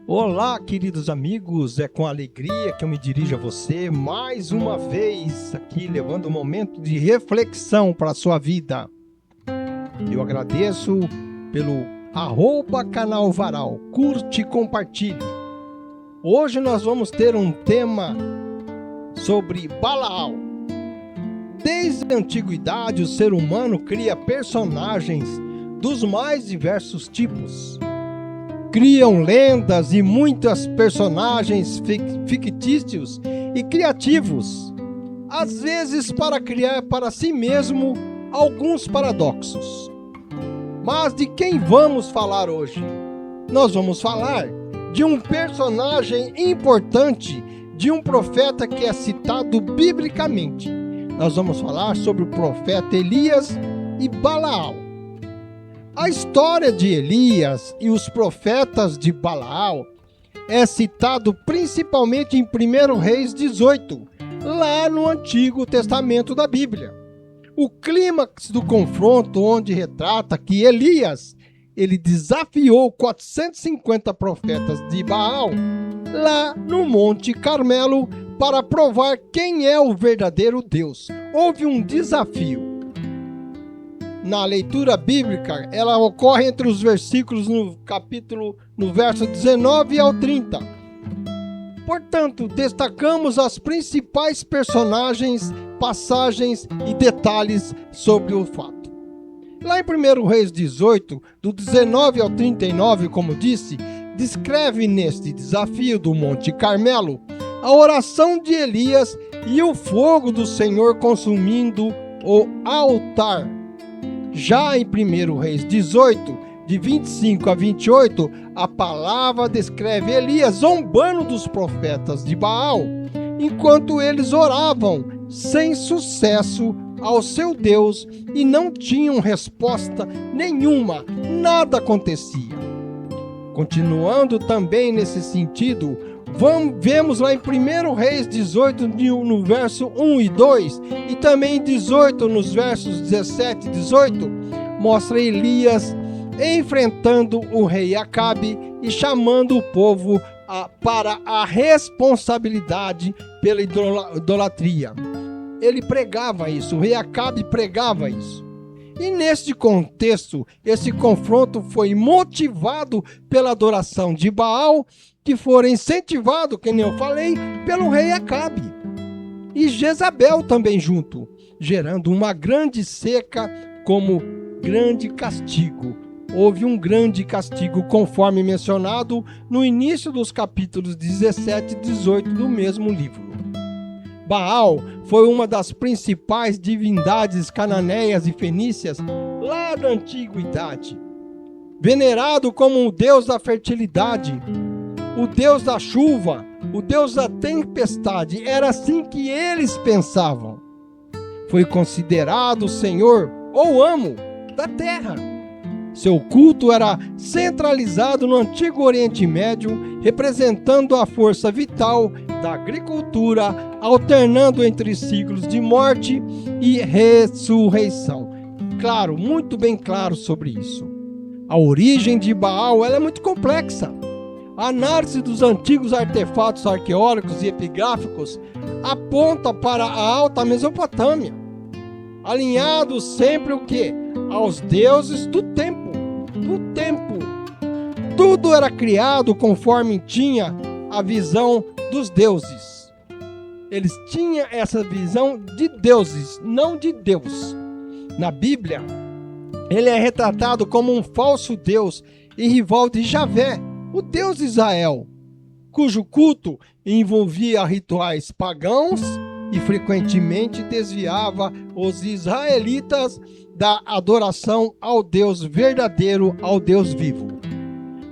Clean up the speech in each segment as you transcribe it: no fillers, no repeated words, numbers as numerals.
Olá, queridos amigos, é com alegria que eu me dirijo a você mais uma vez aqui, levando um momento de reflexão para a sua vida. Eu agradeço pelo @canal Varal, curte e compartilhe. Hoje nós vamos ter um tema sobre Balaão. Desde a antiguidade, o ser humano cria personagens dos mais diversos tipos. Criam lendas e muitos personagens fictícios e criativos, às vezes para criar para si mesmo alguns paradoxos. Mas de quem vamos falar hoje? Nós vamos falar de um personagem importante, de um profeta que é citado biblicamente. Nós vamos falar sobre o profeta Elias e Balaão. A história de Elias e os profetas de Balaão é citado principalmente em 1 Reis 18, lá no Antigo Testamento da Bíblia. O clímax do confronto, onde retrata que Elias ele desafiou 450 profetas de Baal lá no Monte Carmelo para provar quem é o verdadeiro Deus. Houve um desafio. Na leitura bíblica, ela ocorre entre os versículos no verso 19 ao 30. Portanto, destacamos as principais personagens, passagens e detalhes sobre o fato. Lá em 1 Reis 18, do 19 ao 39, como disse, descreve neste desafio do Monte Carmelo a oração de Elias e o fogo do Senhor consumindo o altar. Já em 1 Reis 18, de 25 a 28, a palavra descreve Elias zombando dos profetas de Baal, enquanto eles oravam sem sucesso ao seu Deus e não tinham resposta nenhuma, nada acontecia. Continuando também nesse sentido, vemos lá em 1 Reis 18, no verso 1 e 2, e também em 18, nos versos 17 e 18, mostra Elias enfrentando o rei Acabe e chamando o povo para a responsabilidade pela idolatria. Ele pregava isso, o rei Acabe pregava isso. E neste contexto, esse confronto foi motivado pela adoração de Baal, que foram incentivados, como eu falei, pelo rei Acabe. E Jezabel também junto, gerando uma grande seca como grande castigo. Houve um grande castigo, conforme mencionado no início dos capítulos 17 e 18 do mesmo livro. Baal foi uma das principais divindades cananeias e fenícias lá da antiguidade. Venerado como o deus da fertilidade, o deus da chuva, o deus da tempestade, era assim que eles pensavam. Foi considerado o senhor ou amo da terra. Seu culto era centralizado no Antigo Oriente Médio, representando a força vital da agricultura, alternando entre ciclos de morte e ressurreição. Claro, muito bem claro sobre isso. A origem de Baal ela é muito complexa. A análise dos antigos artefatos arqueológicos e epigráficos aponta para a Alta Mesopotâmia, alinhado sempre o quê? Aos deuses do tempo. Tudo era criado conforme tinha a visão dos deuses. Eles tinham essa visão de deuses, não de Deus. Na Bíblia, ele é retratado como um falso deus e rival de Javé, o Deus de Israel, cujo culto envolvia rituais pagãos e frequentemente desviava os israelitas da adoração ao Deus verdadeiro, ao Deus vivo.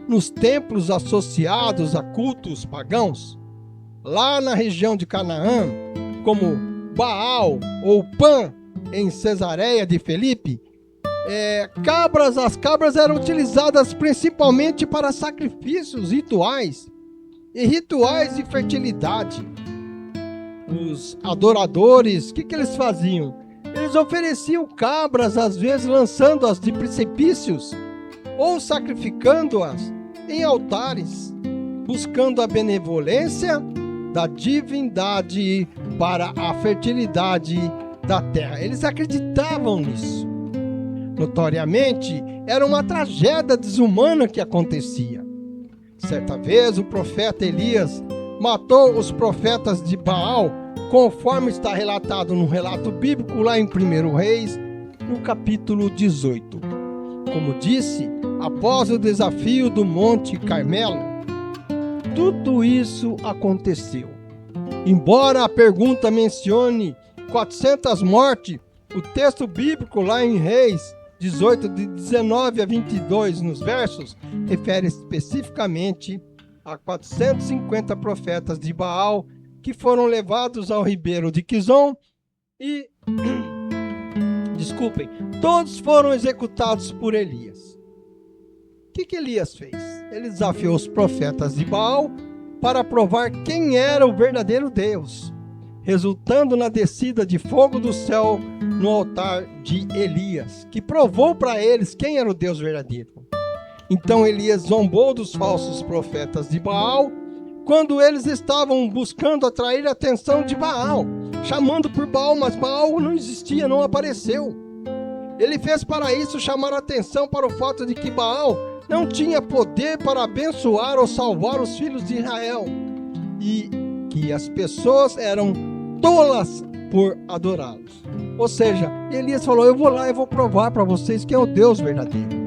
Nos templos associados a cultos pagãos, lá na região de Canaã, como Baal ou Pan, em Cesareia de Filipe, as cabras eram utilizadas principalmente para sacrifícios rituais e rituais de fertilidade. Os adoradores, o que eles faziam? Eles ofereciam cabras, às vezes lançando-as de precipícios ou sacrificando-as em altares. buscando a benevolência da divindade para a fertilidade da terra. Eles acreditavam nisso. Notoriamente, era uma tragédia desumana que acontecia. Certa vez, o profeta Elias matou os profetas de Baal, conforme está relatado no relato bíblico lá em 1 Reis, no capítulo 18. Como disse, após o desafio do Monte Carmelo, tudo isso aconteceu. Embora a pergunta mencione 400 mortes, o texto bíblico lá em Reis 18, de 19 a 22 nos versos, refere especificamente a 450 profetas de Baal que foram levados ao ribeiro de Quizon e, todos foram executados por Elias. O que Elias fez? Ele desafiou os profetas de Baal para provar quem era o verdadeiro Deus, resultando na descida de fogo do céu no altar de Elias, que provou para eles quem era o Deus verdadeiro. Então Elias zombou dos falsos profetas de Baal, quando eles estavam buscando atrair a atenção de Baal, chamando por Baal, mas Baal não existia, não apareceu. Ele fez para isso chamar a atenção para o fato de que Baal não tinha poder para abençoar ou salvar os filhos de Israel, e que as pessoas eram tolas por adorá-los. Ou seja, Elias falou: eu vou lá e vou provar para vocês quem é o Deus verdadeiro.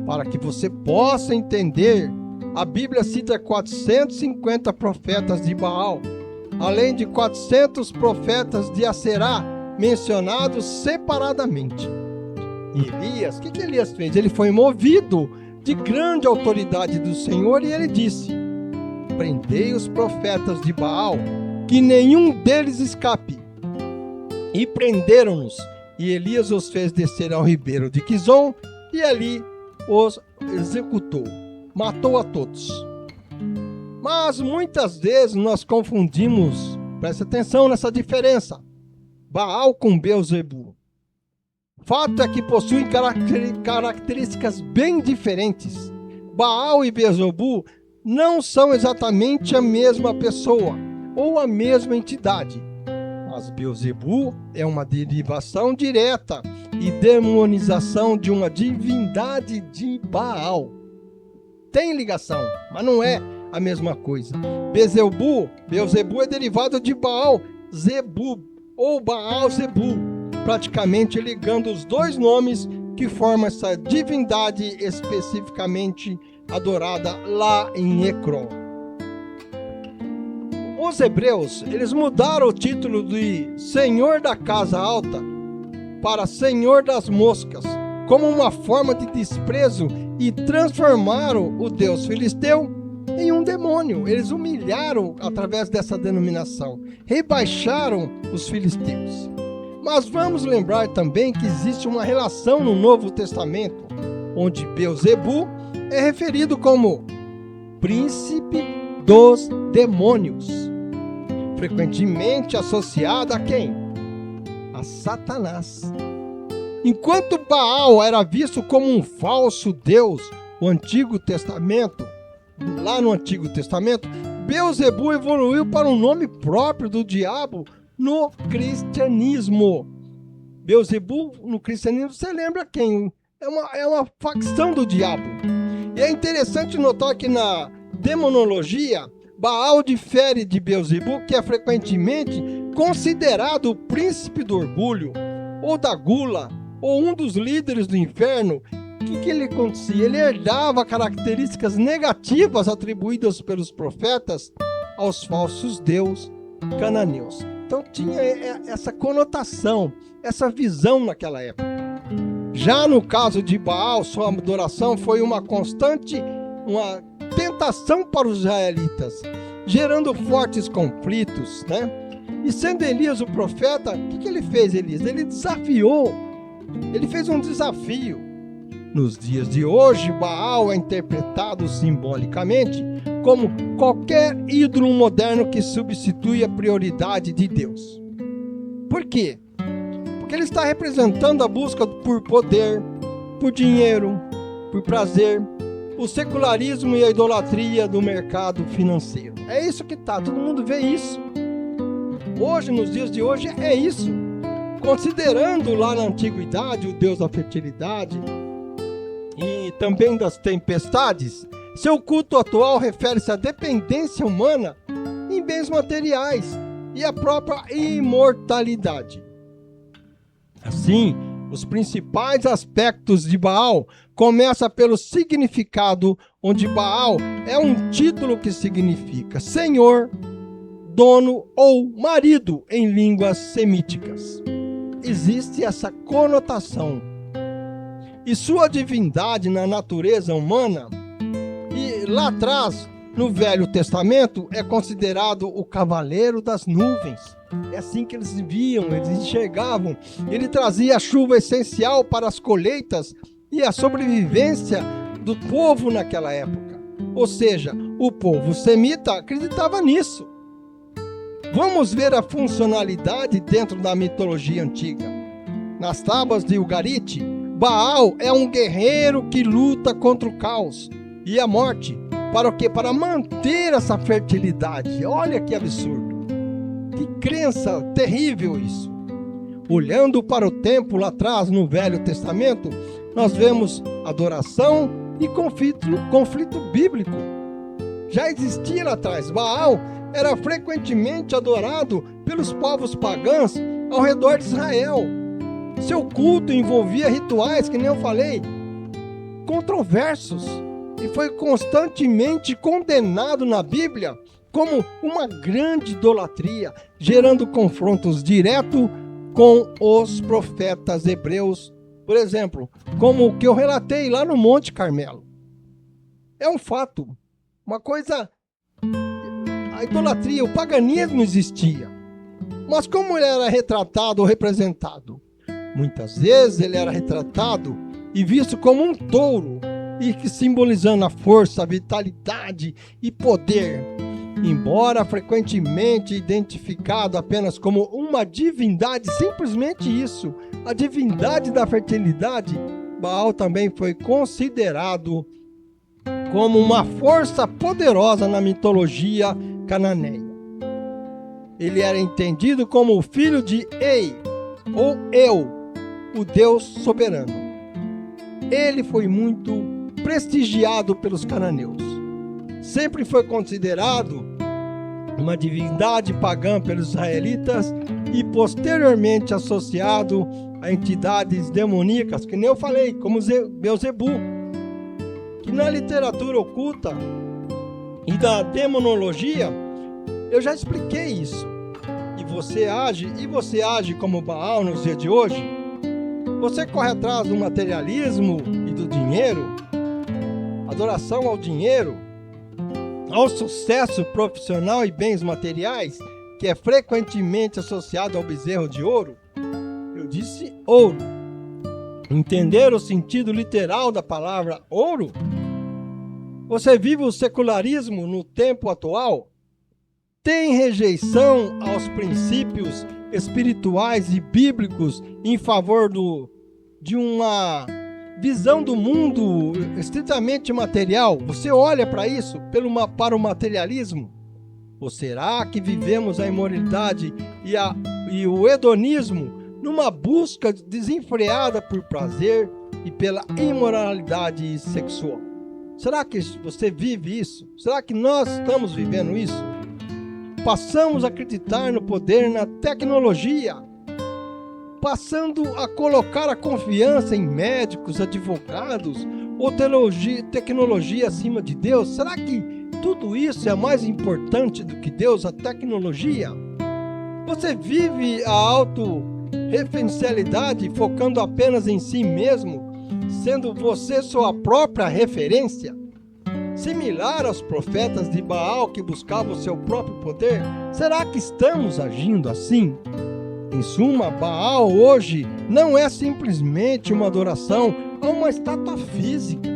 Para que você possa entender, a Bíblia cita 450 profetas de Baal, além de 400 profetas de Aserá, mencionados separadamente. E Elias, o que Elias fez? Ele foi movido de grande autoridade do Senhor e ele disse: prendei os profetas de Baal, que nenhum deles escape. E prenderam-nos, e Elias os fez descer ao ribeiro de Quizon, e ali os executou, matou a todos. Mas muitas vezes nós confundimos, preste atenção nessa diferença, Baal com Beelzebu. Fato é que possuem características bem diferentes. Baal e Beelzebu não são exatamente a mesma pessoa ou a mesma entidade, mas Beelzebu é uma derivação direta e demonização de uma divindade de Baal. Tem ligação, mas não é a mesma coisa. Beelzebu é derivado de Baal Zebu ou Baal Zebu, praticamente ligando os dois nomes que formam essa divindade especificamente adorada lá em Ecrón. Os hebreus, eles mudaram o título de Senhor da Casa Alta para Senhor das Moscas, como uma forma de desprezo, e transformaram o deus filisteu em um demônio. Eles humilharam através dessa denominação, rebaixaram os filisteus. Mas vamos lembrar também que existe uma relação no Novo Testamento, onde Beelzebu é referido como príncipe dos demônios, frequentemente associado a quem? A Satanás. Enquanto Baal era visto como um falso deus, lá no Antigo Testamento, Beelzebu evoluiu para um nome próprio do diabo no cristianismo. Beelzebu no cristianismo, você lembra quem? É uma facção do diabo. E é interessante notar que na demonologia, Baal difere de Beelzebu, que é frequentemente considerado o príncipe do orgulho, ou da gula, ou um dos líderes do inferno. O que ele acontecia? Ele herdava características negativas atribuídas pelos profetas aos falsos deuses cananeus. Então tinha essa conotação, essa visão naquela época. Já no caso de Baal, sua adoração foi uma tentação para os israelitas, gerando fortes conflitos, né? E sendo Elias o profeta, o que ele fez, Elias? Ele fez um desafio. Nos dias de hoje, Baal é interpretado simbolicamente como qualquer ídolo moderno que substitui a prioridade de Deus. Por quê? Porque ele está representando a busca por poder, por dinheiro, por prazer, o secularismo e a idolatria do mercado financeiro. É isso que tá, todo mundo vê isso. Hoje, nos dias de hoje, é isso. Considerando lá na antiguidade o deus da fertilidade e também das tempestades, seu culto atual refere-se à dependência humana em bens materiais e à própria imortalidade. Assim, os principais aspectos de Baal começam pelo significado, onde Baal é um título que significa senhor, dono ou marido em línguas semíticas. Existe essa conotação. E sua divindade na natureza humana, e lá atrás, no Velho Testamento, é considerado o cavaleiro das nuvens. É assim que eles viam, eles enxergavam. Ele trazia a chuva essencial para as colheitas e a sobrevivência do povo naquela época. Ou seja, o povo semita acreditava nisso. Vamos ver a funcionalidade dentro da mitologia antiga. Nas tábuas de Ugarit, Baal é um guerreiro que luta contra o caos e a morte. Para o quê? Para manter essa fertilidade. Olha que absurdo. Que crença terrível isso. Olhando para o templo lá atrás no Velho Testamento, nós vemos adoração e conflito bíblico. Já existia lá atrás. Baal era frequentemente adorado pelos povos pagãos ao redor de Israel. Seu culto envolvia rituais, que nem eu falei, controversos, e foi constantemente condenado na Bíblia como uma grande idolatria, gerando confrontos diretos com os profetas hebreus, por exemplo, como o que eu relatei lá no Monte Carmelo. É um fato, uma coisa. A idolatria, o paganismo existia. Mas como ele era retratado ou representado? Muitas vezes ele era retratado e visto como um touro, e que simbolizando a força, a vitalidade e poder. Embora frequentemente identificado apenas como uma divindade, simplesmente isso, a divindade da fertilidade, Baal também foi considerado como uma força poderosa na mitologia cananeia. Ele era entendido como o filho de Ei, ou Eu, o Deus soberano. Ele foi muito prestigiado pelos cananeus. Sempre foi considerado uma divindade pagã pelos israelitas e posteriormente associado a entidades demoníacas, que nem eu falei, como Beelzebu, que na literatura oculta e da demonologia eu já expliquei isso. E você age como Baal nos dias de hoje? Você corre atrás do materialismo e do dinheiro? Adoração ao dinheiro, ao sucesso profissional e bens materiais, que é frequentemente associado ao bezerro de ouro? Eu disse ouro. Entender o sentido literal da palavra ouro? Você vive o secularismo no tempo atual? Tem rejeição aos princípios espirituais e bíblicos em favor de uma visão do mundo estritamente material? Você olha para isso para o materialismo? Ou será que vivemos a imoralidade e o hedonismo numa busca desenfreada por prazer e pela imoralidade sexual? Será que você vive isso? Será que nós estamos vivendo isso? Passamos a acreditar no poder, na tecnologia, passando a colocar a confiança em médicos, advogados ou tecnologia acima de Deus? Será que tudo isso é mais importante do que Deus, a tecnologia? Você vive a autorreferencialidade focando apenas em si mesmo, sendo você sua própria referência? Similar aos profetas de Baal que buscavam o seu próprio poder? Será que estamos agindo assim? Em suma, Baal hoje não é simplesmente uma adoração a uma estátua física,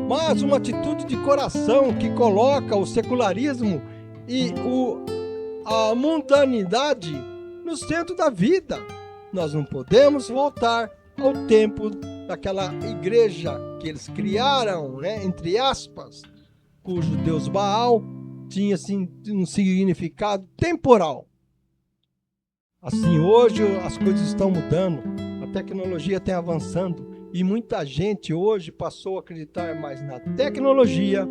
mas uma atitude de coração que coloca o secularismo e a mundanidade no centro da vida. Nós não podemos voltar ao tempo daquela igreja que eles criaram, né, entre aspas, cujo deus Baal tinha assim, um significado temporal. Assim, hoje as coisas estão mudando, a tecnologia está avançando e muita gente hoje passou a acreditar mais na tecnologia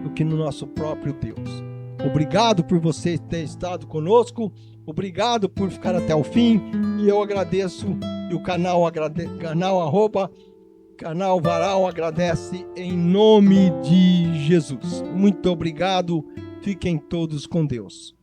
do que no nosso próprio Deus. Obrigado por você ter estado conosco, obrigado por ficar até o fim e eu agradeço e o canal Varal agradece em nome de Jesus. Muito obrigado, fiquem todos com Deus.